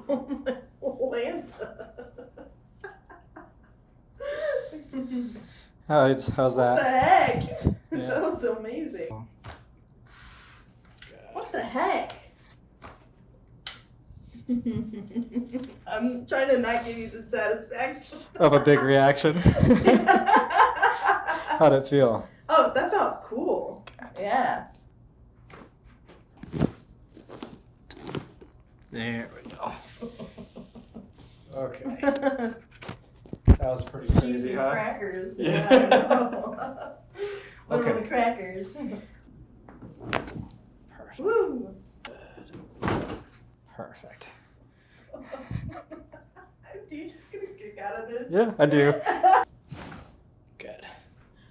Oh, Lanta. How's What the that? heck? Yeah. That was amazing. What the heck? I'm trying to not give you the satisfaction. Of a big reaction. How'd it feel? Oh, that felt cool. Yeah. There we go. Okay. That was pretty Cheese crazy, and huh? crackers. Yeah. Yeah, I know. Literally Okay. crackers. Perfect. Woo. Perfect. Do you just get a kick out of this? Yeah, I do. Good.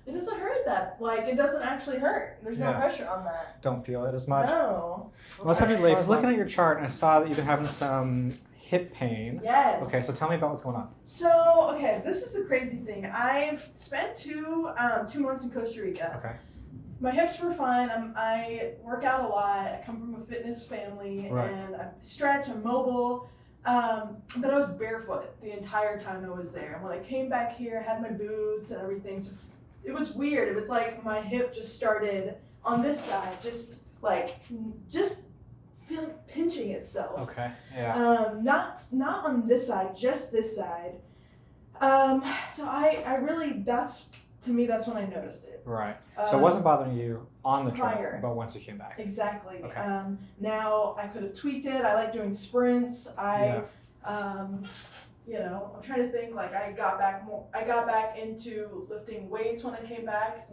It doesn't hurt that. Like, it doesn't actually hurt. There's no Yeah. pressure on that. Don't feel it as much. No. Let's have you lay. I was looking at your chart and I saw that you've been having some hip pain. Yes. Okay, so tell me about what's going on. So, okay, this is the crazy thing. I've spent 2 months in Costa Rica. Okay. My hips were fine. I work out a lot. I come from a fitness family, Right. and I stretch. I'm mobile. But I was barefoot the entire time I was there. And when I came back here, I had my boots and everything. So it was weird. It was like my hip just started on this side, just feeling pinching itself. Okay. Yeah. Not on this side, just this side. So I really, to me, that's when I noticed it. Right. So it wasn't bothering you on the trip, prior. but once you came back. Exactly. Okay. Now I could have tweaked it. I like doing sprints. I'm trying to think. Like I got back into lifting weights when I came back. 'Cause,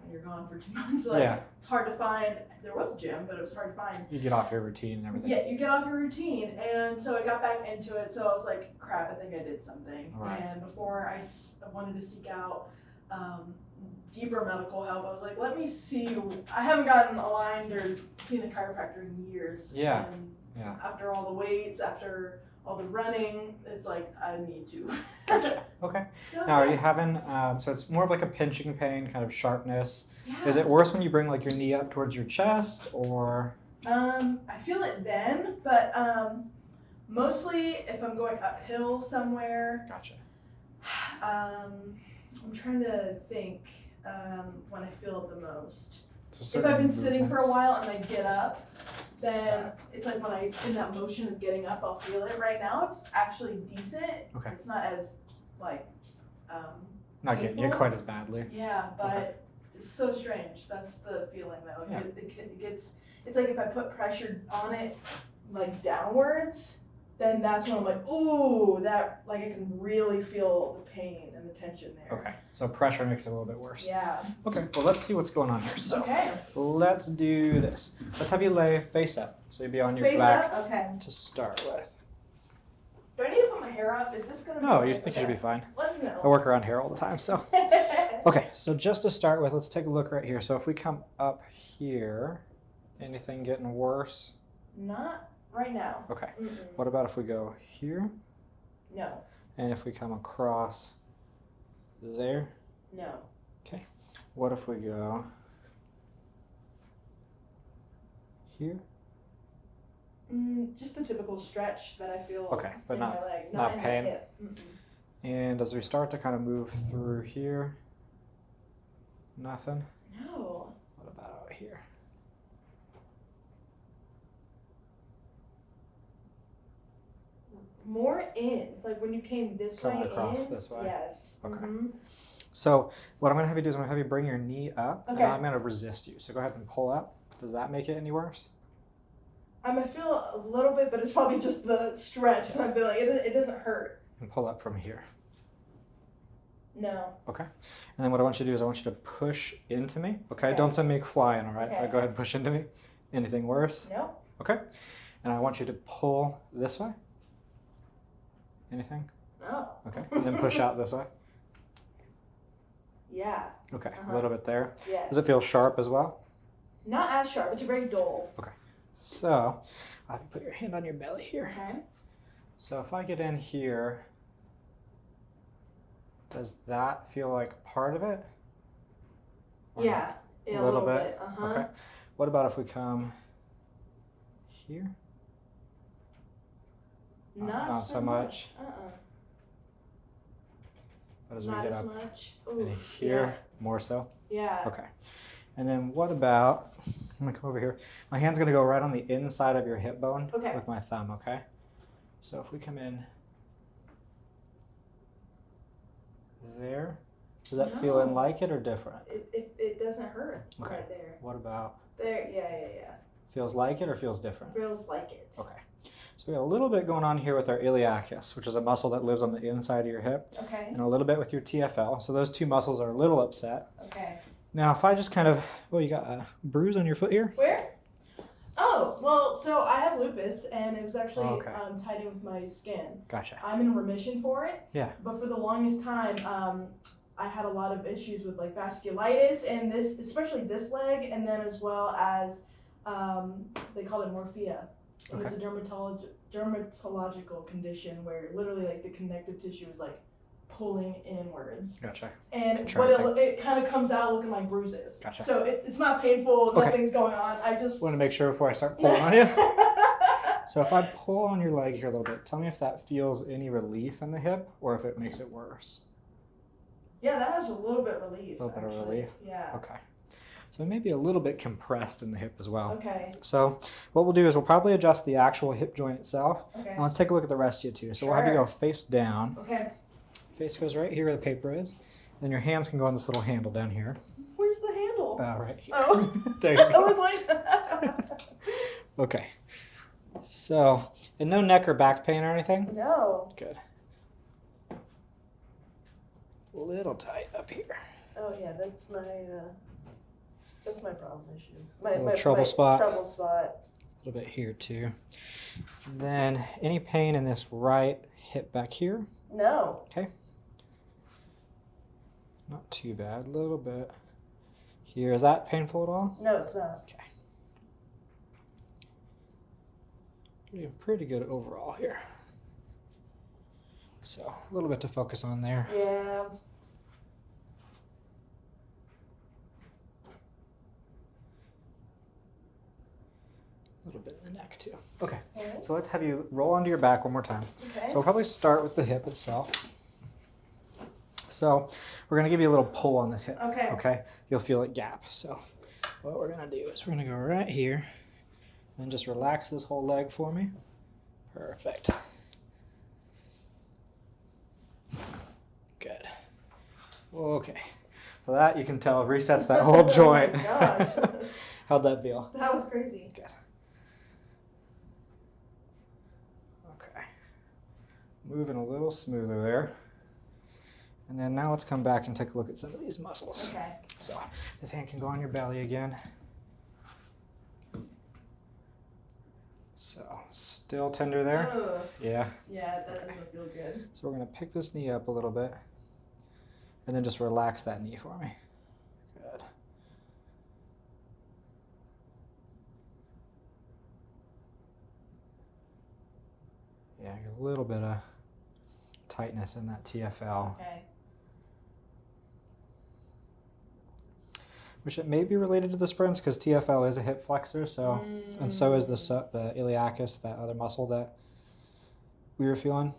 when you're gone for 2 months, it's hard to find. There was a gym, but it was hard to find. You get off your routine and everything. Yeah, you get off your routine, and so I got back into it. So I was like, crap, I think I did something. Right. And before I wanted to seek out deeper medical help, I was like, let me see. I haven't gotten aligned or seen a chiropractor in years. Yeah. And Yeah. after all the weights, after all the running, it's like, I need to. Gotcha. Okay. So, Now, are you having, so it's more of like a pinching pain, kind of sharpness. Yeah. Is it worse when you bring like your knee up towards your chest or? I feel it then, but mostly if I'm going uphill somewhere. Gotcha. I'm trying to think when I feel it the most. So If I've been certain sitting for a movements. while and I get up, then it's like when in that motion of getting up, I'll feel it. Right now, it's actually decent. Okay. It's not as like. Not getting you painful. quite as badly. Yeah, but Okay. it's so strange. That's the feeling though. Yeah. It gets. It's like if I put pressure on it, like downwards, then that's when I'm like, ooh, that like I can really feel the pain and the tension there. Okay. So pressure makes it a little bit worse. Yeah. Okay. Well, let's see what's going on here. So Okay. let's do this. Let's have you lay face up. So you'd be on your Face back up. Okay. to start with. Do I need to put my hair up? Is this gonna? No, be you think you should be fine. Let me I know. work around here all the time, so. Okay, so just to start with, let's take a look right here. So if we come up here, anything getting worse? Not right now. Okay. Mm-mm. What about if we go here? No. And if we come across there? No. Okay. What if we go here? Just the typical stretch that I feel. Okay, but in not- my leg, not in my pain? hip. Mm-mm. And as we start to kind of move through here, nothing? No. What about out here? More in, like when you came this Coming way across in. this way? Yes. Okay. Mhm. So what I'm going to have you do is I'm going to have you bring your knee up, Okay. and I'm going to resist you. So go ahead and pull up. Does that make it any worse? I feel a little bit, but it's probably just the stretch. I feel like it doesn't hurt. And pull up from here. No. Okay. And then what I want you to do is I want you to push into me. Okay. Okay. Don't send me flying, all right? Okay. Go ahead and push into me. Anything worse? No. Okay. And I want you to pull this way. Anything? No. Okay. And then push out this way. Yeah. Okay. Uh-huh. A little bit there. Yes. Does it feel sharp as well? Not as sharp. It's very dull. So I'll have you put your hand on your belly here. Okay. So if I get in here, does that feel like part of it? Or Yeah. not? A little bit. Uh-huh. Okay. What about if we come here? Not so much. But as we Not get as up much. and Ooh, here, more so. Yeah. Okay. And then what about, I'm gonna come over here. My hand's gonna go right on the inside of your hip bone with my thumb, okay? So if we come in there, does that feel like it or different? It doesn't hurt right there. What about? There, yeah. Feels like it or feels different? Feels like it. Okay. So we got a little bit going on here with our iliacus, which is a muscle that lives on the inside of your hip. Okay. And a little bit with your TFL. So those two muscles are a little upset. Okay. Now if I just kind of, you got a bruise on your foot here? Where? Oh, well, so I have lupus, and it was actually tied in with my skin. Gotcha. I'm in remission for it. Yeah. But for the longest time, I had a lot of issues with like vasculitis, and this, especially this leg, and then as well as they call it morphea. And it's a dermatological condition where literally like the connective tissue is like pulling inwards. Gotcha. And it kind of comes out looking like bruises. Gotcha. So it's not painful, nothing's going on. I just want to make sure before I start pulling on you. So if I pull on your leg here a little bit, tell me if that feels any relief in the hip or if it makes it worse. Yeah, that has a little bit of relief. A little bit of relief? Yeah. Okay. So it may be a little bit compressed in the hip as well. Okay. So what we'll do is we'll probably adjust the actual hip joint itself. Okay. And let's take a look at the rest of you too. So we'll have you go face down. Okay. Face goes right here where the paper is. Then your hands can go on this little handle down here. Where's the handle? Right here. Oh. There you go. I was like... Okay. So, and no neck or back pain or anything? No. Good. A little tight up here. Oh yeah, that's my problem issue. My trouble spot. Trouble spot. A little bit here too. Then any pain in this right hip back here? No. Okay. Not too bad. A little bit here. Is that painful at all? No, it's not. Okay. Doing pretty good overall here. So a little bit to focus on there. Yeah. A little bit in the neck too. Okay, so let's have you roll onto your back one more time. Okay. So we'll probably start with the hip itself. So we're gonna give you a little pull on this hip. Okay. Okay, you'll feel it gap. So what we're gonna do is we're gonna go right here and just relax this whole leg for me. Perfect. Good. Okay. So that you can tell resets that whole joint. Oh my gosh. How'd that feel? That was crazy. Good. Okay. Moving a little smoother there. And then now let's come back and take a look at some of these muscles. Okay. So this hand can go on your belly again. So still tender there? Ugh. Yeah. Yeah, that doesn't feel good. So we're going to pick this knee up a little bit and then just relax that knee for me. Good. Yeah, a little bit of tightness in that TFL. Okay. Which it may be related to the sprints because TFL is a hip flexor, so and so is the iliacus, that other muscle that we were feeling.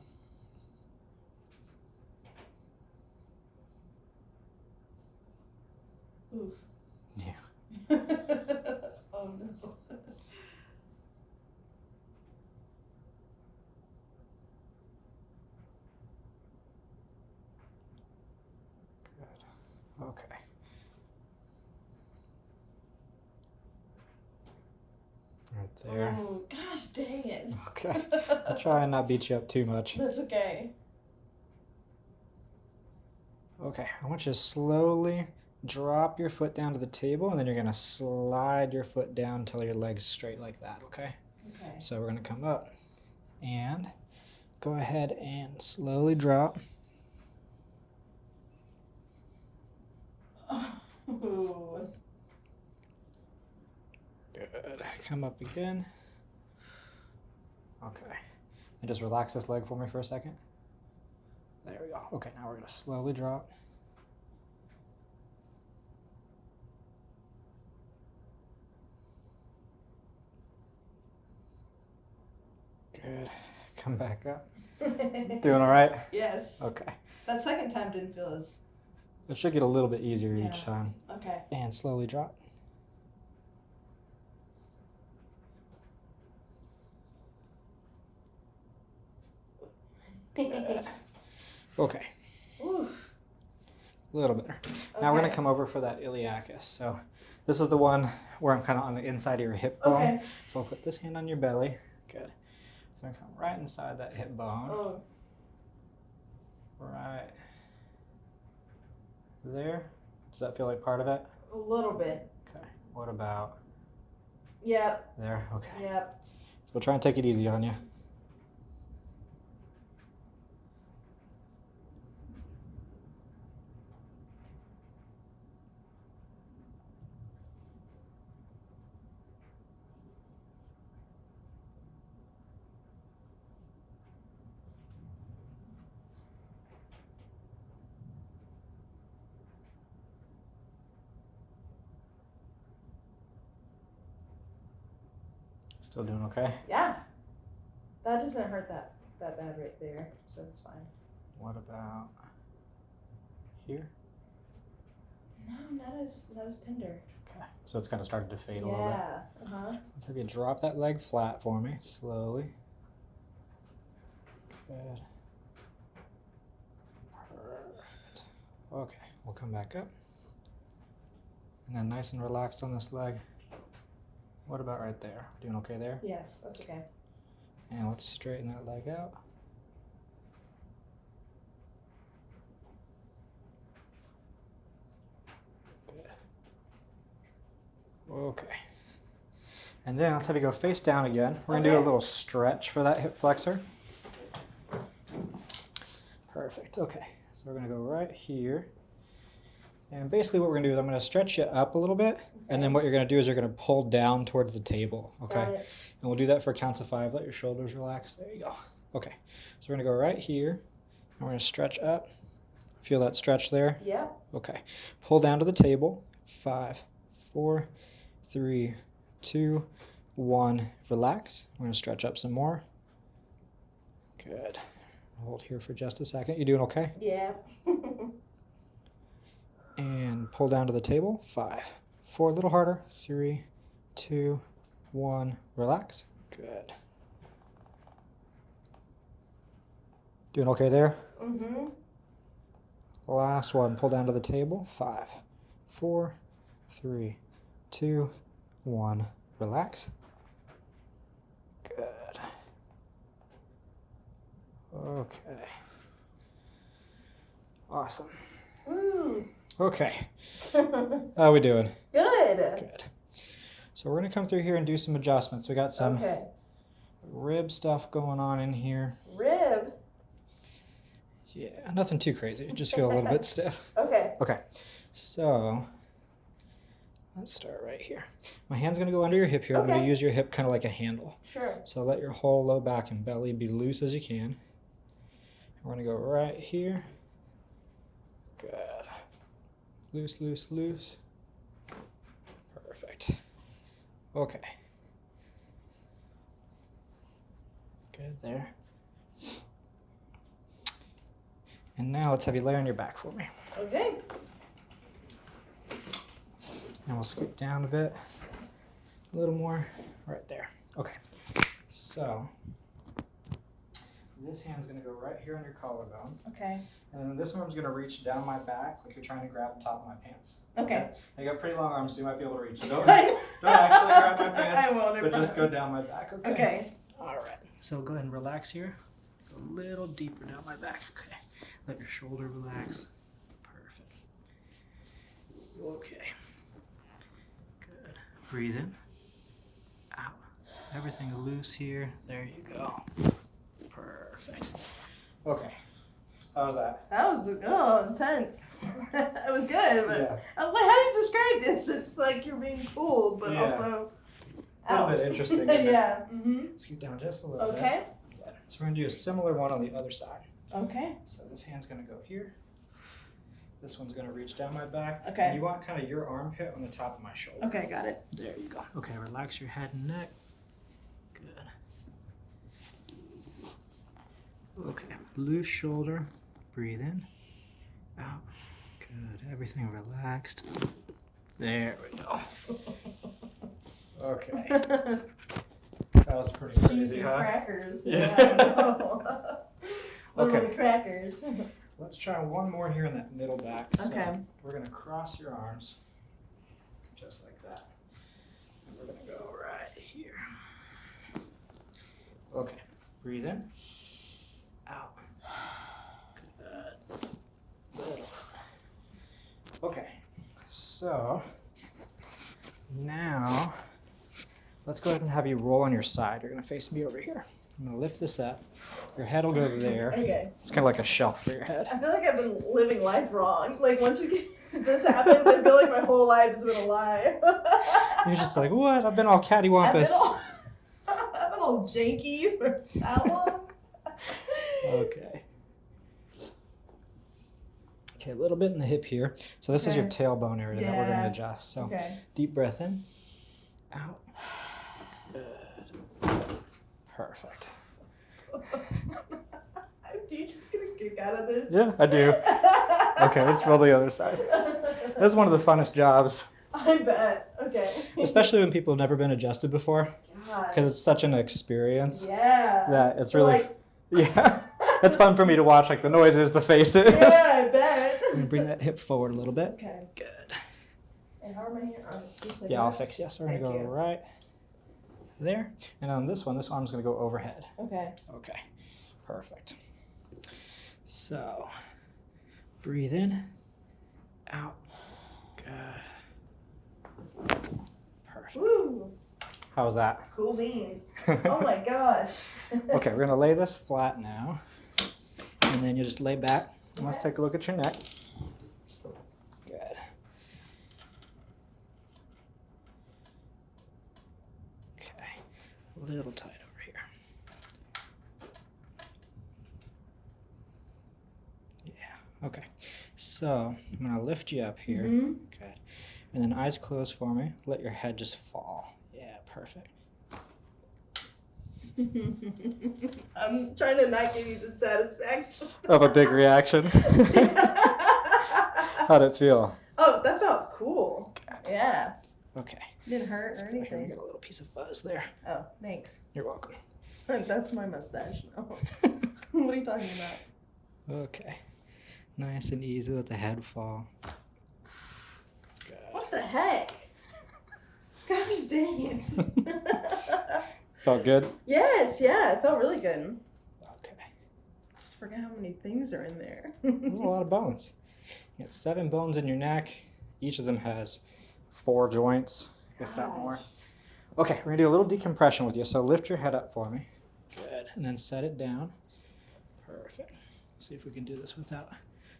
Oof. Yeah. Oh no. Good. Okay. Right there. Oh, gosh dang it. Okay. I'll try and not beat you up too much. That's okay. Okay, I want you to slowly drop your foot down to the table, and then you're going to slide your foot down until your leg's straight like that, okay? Okay. So we're going to come up and go ahead and slowly drop. Ooh. Good. Come up again. Okay. And just relax this leg for me for a second. There we go. Okay, now we're going to slowly drop. Good. Come back up. Doing all right? Yes. Okay. That second time didn't feel as... It should get a little bit easier each time. Okay. And slowly drop. Good. Okay. Oof. A little better. Now we're going to come over for that iliacus. So this is the one where I'm kind of on the inside of your hip bone. Okay. So I'll put this hand on your belly. Good. So I'm going to come right inside that hip bone. Oh. Right there. Does that feel like part of it? A little bit. Okay. What about Yep. there? Okay. Yep. So we'll try and take it easy on you. Still doing okay? Yeah. That doesn't hurt that bad right there, so it's fine. What about here? No, not as tender. Okay. So it's kind of started to fade a little bit. Yeah. Uh-huh. Let's have you drop that leg flat for me, slowly. Good. Perfect. Okay, we'll come back up. And then nice and relaxed on this leg. What about right there? Doing okay there? Yes, that's okay. And let's straighten that leg out. Good. Okay. And then let's have you go face down again. We're going to do a little stretch for that hip flexor. Perfect. Okay. So we're going to go right here. And basically what we're going to do is I'm going to stretch you up a little bit. Okay. And then what you're going to do is you're going to pull down towards the table. Okay. And we'll do that for counts of 5. Let your shoulders relax. There you go. Okay. So we're going to go right here. And we're going to stretch up. Feel that stretch there? Yeah. Okay. Pull down to the table. 5, 4, 3, 2, 1. Relax. We're going to stretch up some more. Good. Hold here for just a second. You doing okay? Yeah. And pull down to the table. 5, 4, a little harder. 3, 2, 1. Relax. Good. Doing okay there? Mm-hmm. Last one. Pull down to the table. 5, 4, 3, 2, 1. Relax. Good. Okay. Awesome. Woo. Okay. How are we doing? Good. Good. So we're going to come through here and do some adjustments. We got some rib stuff going on in here. Rib? Yeah, nothing too crazy. Just feel a little bit stiff. Okay. Okay. So let's start right here. My hand's going to go under your hip here. I'm going to use your hip kind of like a handle. Sure. So let your whole low back and belly be loose as you can. We're going to go right here. Good. Loose, loose, loose. Perfect. Okay. Good there. And now let's have you lay on your back for me. Okay. And we'll scoot down a bit. A little more. Right there. Okay. So this hand's going to go right here on your collarbone. Okay. And then this arm's going to reach down my back like you're trying to grab the top of my pants. Okay. I got pretty long arms, so you might be able to reach. So don't actually grab my pants, I won't, but just go down my back. Okay. Okay. All right. So go ahead and relax here. Go a little deeper down my back. Okay. Let your shoulder relax. Perfect. Okay. Good. Breathe in. Out. Everything loose here. There you go. Perfect. Okay. How was that? That was intense. It was good, but Yeah. I was like, how do you describe this? It's like you're being pulled, but Yeah. also A little bit interesting. Isn't it? Yeah. Mm-hmm. Scoot down just a little bit. Okay. Good. So we're going to do a similar one on the other side. Okay. So this hand's going to go here. This one's going to reach down my back. Okay. And you want kind of your armpit on the top of my shoulder. Okay, got it. There you go. Okay, relax your head and neck. Good. Okay, loose shoulder. Breathe in, out. Good. Everything relaxed. There we go. Okay. That was pretty crazy, Cheesy huh? crackers. Yeah. Yeah. Literally Okay. crackers. Let's try one more here in that middle back. Okay. So we're going to cross your arms, just like that. And we're going to go right here. Okay. Breathe in. Out. Good. Little. Okay. So now let's go ahead and have you roll on your side. You're going to face me over here. I'm going to lift this up. Your head will go there. Okay. It's kind of like a shelf for your head. I feel like I've been living life wrong. Like once you get this happens, I feel like my whole life has been a lie. You're just like, what? I've been all cattywampus. I've been all janky for how long? Okay. Okay, a little bit in the hip here. So this is your tailbone area that we're going to adjust. So deep breath in, out. Good. Perfect. Do you just get a kick out of this? Yeah, I do. Okay, let's roll the other side. This is one of the funnest jobs. I bet. Okay. Especially when people have never been adjusted before. Because it's such an experience. Yeah. That it's really, yeah. It's fun for me to watch, like the noises, the faces. Yeah, I bet. I'm gonna bring that hip forward a little bit. Okay. Good. And how are my hands? Like Yeah, I'll fix you. So we're gonna go right there. And on this arm's gonna go overhead. Okay. Okay. Perfect. So breathe in, out. Good. Perfect. Woo. How was that? Cool beans. Oh my gosh. Okay, we're gonna lay this flat now. And then you just lay back. And let's take a look at your neck. Good. Okay. A little tight over here. Yeah. Okay. So I'm gonna lift you up here. Mm-hmm. Good. And then eyes closed for me. Let your head just fall. Yeah, perfect. I'm trying to not give you the satisfaction Of a big reaction. How'd it feel? Oh, that felt cool. Yeah. Okay. Didn't hurt or Here, anything. get a little piece of fuzz there. Oh, thanks. You're welcome. That's my mustache. No. What are you talking about? Okay. Nice and easy. Let the head fall. Good. What the heck? Gosh dang it. Felt good? Yes, yeah, it felt really good. Okay. I just forgot how many things are in there. There's a lot of bones. You got 7 bones in your neck. Each of them has 4 joints, if not more. Okay, we're gonna do a little decompression with you. So lift your head up for me. Good. And then set it down. Perfect. See if we can do this without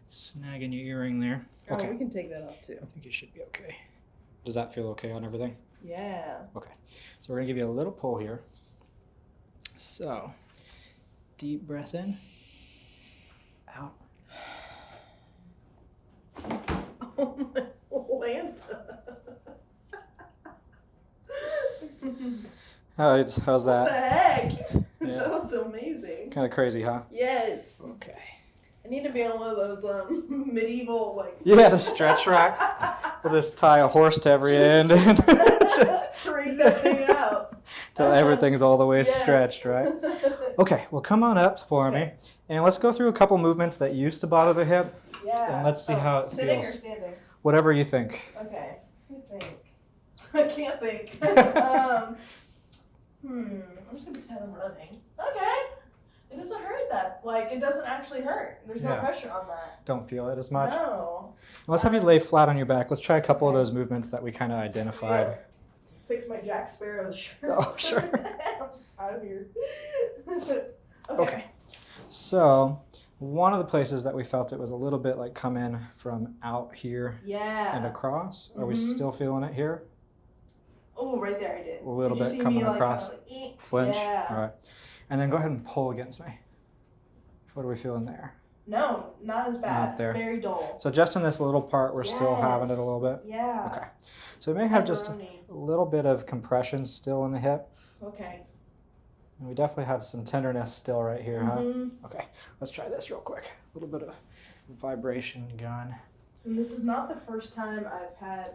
snagging your earring there. Okay. Oh, we can take that off too. I think you should be okay. Does that feel okay on everything? Yeah. Okay. So we're gonna give you a little pull here. So, deep breath in, out. Oh my Lanta. How's What the that? heck? Yeah. That was amazing. Kind of crazy, huh? Yes. Okay. I need to be on one of those medieval Yeah, the stretch rack. We'll just tie a horse to every end and just straighten that thing out. till everything's all the way Yes. stretched, right? Okay, well come on up for me. And let's go through a couple movements that used to bother the hip. Yeah. And let's see how it sitting feels. or standing? Whatever you think. Okay. Let me think. I can't think. I'm just gonna pretend I'm running. Okay. It doesn't hurt it doesn't actually hurt. There's no Yeah. pressure on that. Don't feel it as much. No. Let's have you lay flat on your back. Let's try a couple of those movements that we kind of identified. Yeah. Fix my Jack Sparrow shirt. Oh, sure. I'm just out here. Okay. So one of the places that we felt it was a little bit like come in from out here Yeah. and across. Are we Mhm. still feeling it here? Oh, right there I did. A little Did you bit see coming me, across. kinda eek? Flinch. Yeah. All right. And then go ahead and pull against me. What are we feeling there? No, not as bad. Not there. Very dull. So just in this little part, we're still having it a little bit. Yeah. Okay. So we may have just Pepperoni. a little bit of compression still in the hip. Okay. And we definitely have some tenderness still right here, Mhm. huh? Okay, let's try this real quick. A little bit of vibration going. And this is not the first time I've had,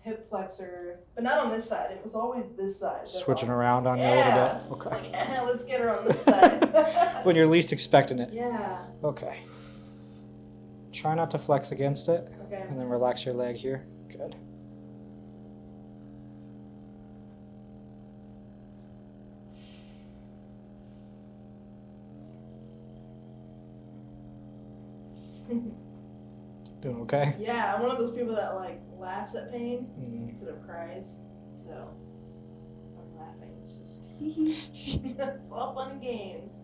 hip flexor, but not on this side. It was always this side. Switching around on you a yeah. little bit. Okay. It's like, let's get her on this side. When you're least expecting it. Yeah. Okay. Try not to flex against it. Okay. And then relax your leg here. Good. Doing okay? Yeah, I'm one of those people that like laughs at pain Mm. instead of cries. So I'm laughing. It's just it's all fun and games.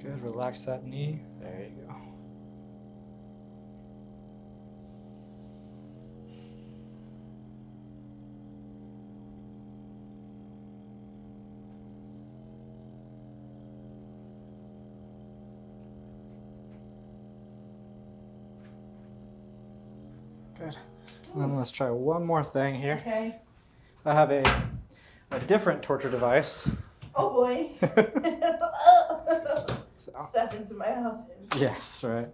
Good. Relax that knee. There you go. Good. And then let's try one more thing here. Okay. I have a different torture device. Oh boy. So. Step into my office. Yes, right.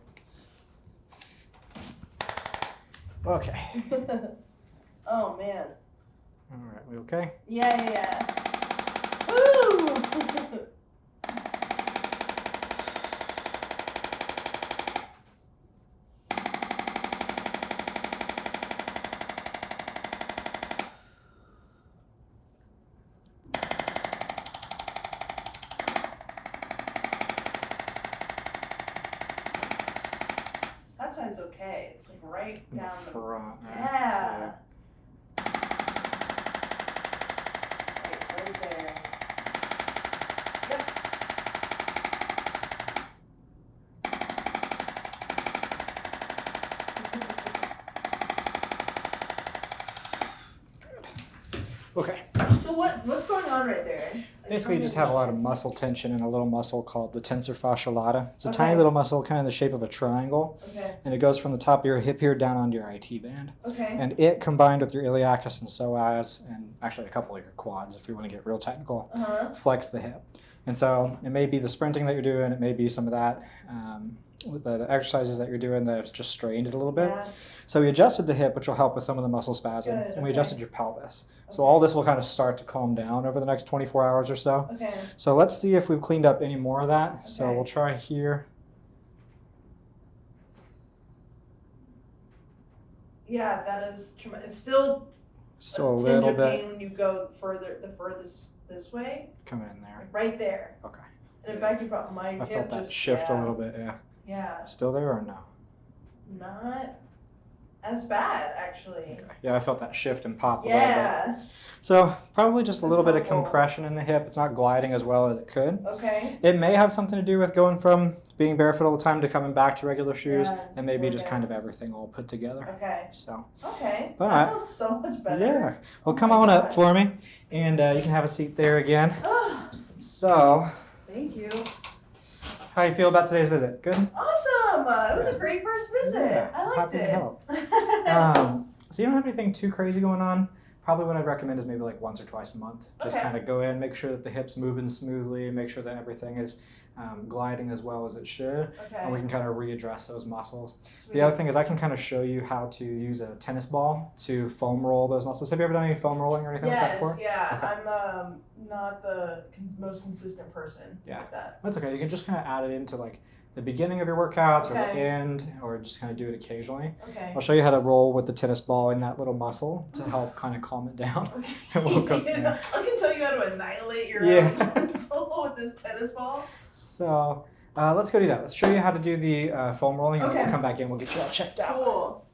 Okay. Oh man. All right, we okay? Yeah. Woo! That side's okay. It's like right In the down front. Right? Yeah. Right there. Yep. Okay. So what's going on right there? Basically, you just have a lot of muscle tension in a little muscle called the tensor fasciae lata. It's a Okay. tiny little muscle, kind of the shape of a triangle, Okay. and it goes from the top of your hip here down onto your IT band. Okay. And it combined with your iliacus and psoas, and actually a couple of your quads, if you want to get real technical, flex the hip. And so it may be the sprinting that you're doing, it may be some of that with the exercises that you're doing that have just strained it a little bit. Yeah. So we adjusted the hip, which will help with some of the muscle spasm, Good, and we okay. adjusted your pelvis. So Okay. all this will kind of start to calm down over the next 24 hours or so. Okay. So let's see if we've cleaned up any more of that. So Okay. we'll try here. Yeah, that is traumatic. It's still Still a little tinge of bit pain when you go the furthest this way, coming in there. like right there. Okay. And in fact, you brought my I hip felt that just, shift yeah, a little bit, yeah. Yeah, Still there or no? not as bad actually. Okay. Yeah, I felt that shift and pop a little bit. Yeah. So probably just a That's little bit of helpful. compression in the hip. It's not gliding as well as it could. Okay. It may have something to do with going from being barefoot all the time to coming back to regular shoes, Yeah, and maybe more just kind of balance. everything all put together. Okay. So, Okay. But- That feels so much better. yeah. Well, Oh come my on up God. for me, and you can have a seat there again. Ah, So, thank you. how do you feel about today's visit? Good? Awesome. It was a great first visit. Yeah, I liked happy to it. help. So you don't have anything too crazy going on. Probably what I'd recommend is maybe like once or twice a month. Just Okay. kind of go in, make sure that the hip's moving smoothly, make sure that everything is gliding as well as it should, and we Okay. can kind of readdress those muscles. Sweet. The other thing is I can kind of show you how to use a tennis ball to foam roll those muscles. Have you ever done any foam rolling or anything like that Yes, before? yeah. Okay. I'm not the most consistent person Yeah. with that. That's okay. You can just kind of add it into like the beginning of your workouts or the Okay. end, or just kind of do it occasionally. Okay. I'll show you how to roll with the tennis ball in that little muscle to help kind of calm it down. And we'll go from there. I can tell you how to annihilate your Yeah. own soul with this tennis ball. So let's go do that. Let's show you how to do the foam rolling, and then Okay. we'll come back in. We'll get you all checked out. Cool.